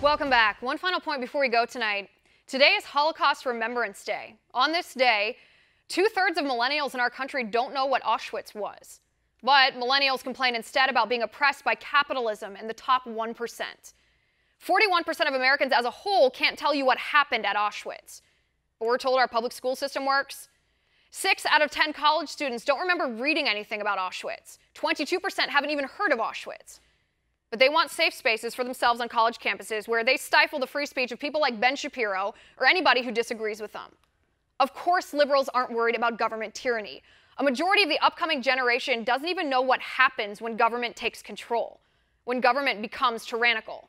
Welcome back. One final point before we go tonight. Today is Holocaust Remembrance Day. On this day, 2/3 of millennials in our country don't know what Auschwitz was. But millennials complain instead about being oppressed by capitalism and the top 1%. 41% of Americans as a whole can't tell you what happened at Auschwitz. But we're told our public school system works. 6 out of 10 college students don't remember reading anything about Auschwitz. 22% haven't even heard of Auschwitz. But they want safe spaces for themselves on college campuses where they stifle the free speech of people like Ben Shapiro or anybody who disagrees with them. Of course, liberals aren't worried about government tyranny. A majority of the upcoming generation doesn't even know what happens when government takes control, when government becomes tyrannical.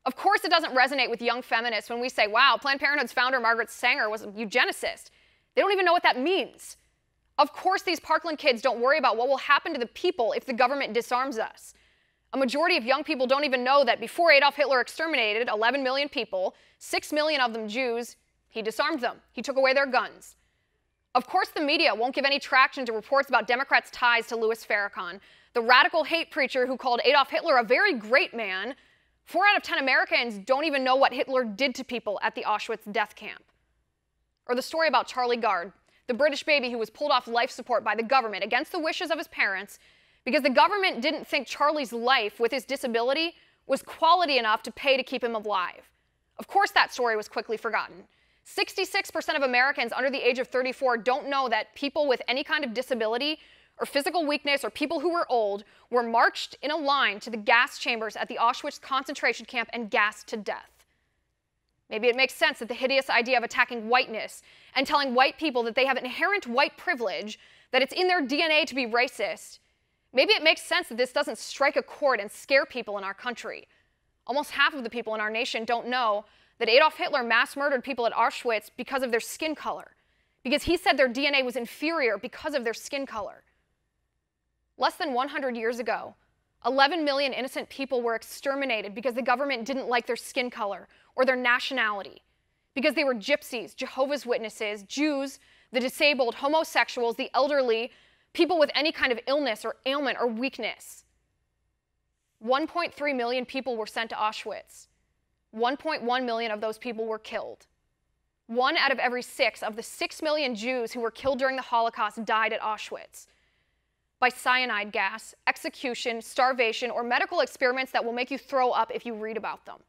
Of course, it doesn't resonate with young feminists when we say, wow, Planned Parenthood's founder Margaret Sanger was a eugenicist. They don't even know what that means. Of course, these Parkland kids don't worry about what will happen to the people if the government disarms us. A majority of young people don't even know that before Adolf Hitler exterminated 11 million people, 6 million of them Jews, he disarmed them. He took away their guns. Of course, the media won't give any traction to reports about Democrats' ties to Louis Farrakhan, the radical hate preacher who called Adolf Hitler a very great man. 4 out of 10 Americans don't even know what Hitler did to people at the Auschwitz death camp. Or the story about Charlie Gard, the British baby who was pulled off life support by the government against the wishes of his parents because the government didn't think Charlie's life with his disability was quality enough to pay to keep him alive. Of course, that story was quickly forgotten. 66% of Americans under the age of 34 don't know that people with any kind of disability or physical weakness or people who were old were marched in a line to the gas chambers at the Auschwitz concentration camp and gassed to death. Maybe it makes sense that the hideous idea of attacking whiteness and telling white people that they have inherent white privilege, that it's in their DNA to be racist, maybe it makes sense that this doesn't strike a chord and scare people in our country. Almost half of the people in our nation don't know that Adolf Hitler mass murdered people at Auschwitz because of their skin color, because he said their DNA was inferior because of their skin color. Less than 100 years ago, 11 million innocent people were exterminated because the government didn't like their skin color or their nationality, because they were gypsies, Jehovah's Witnesses, Jews, the disabled, homosexuals, the elderly, people with any kind of illness or ailment or weakness. 1.3 million people were sent to Auschwitz. 1.1 million of those people were killed. 1 out of every 6 of the 6 million Jews who were killed during the Holocaust died at Auschwitz by cyanide gas, execution, starvation, or medical experiments that will make you throw up if you read about them.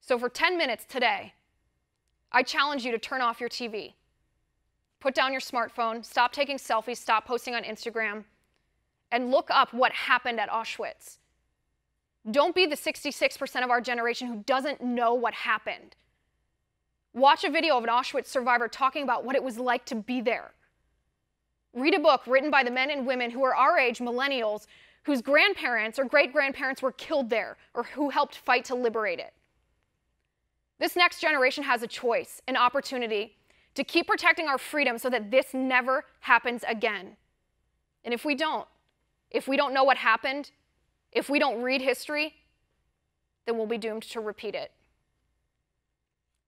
So for 10 minutes today, I challenge you to turn off your TV. Put down your smartphone, stop taking selfies, stop posting on Instagram, and look up what happened at Auschwitz. Don't be the 66% of our generation who doesn't know what happened. Watch a video of an Auschwitz survivor talking about what it was like to be there. Read a book written by the men and women who are our age, millennials, whose grandparents or great-grandparents were killed there or who helped fight to liberate it. This next generation has a choice, an opportunity to keep protecting our freedom so that this never happens again. And if we don't know what happened, if we don't read history, then we'll be doomed to repeat it.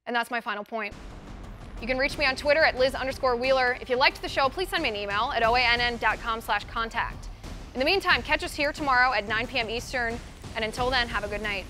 And that's my final point. You can reach me on Twitter at Liz_Wheeler. If you liked the show, please send me an email at oann.com/contact. In the meantime, catch us here tomorrow at 9 p.m. Eastern. And until then, have a good night.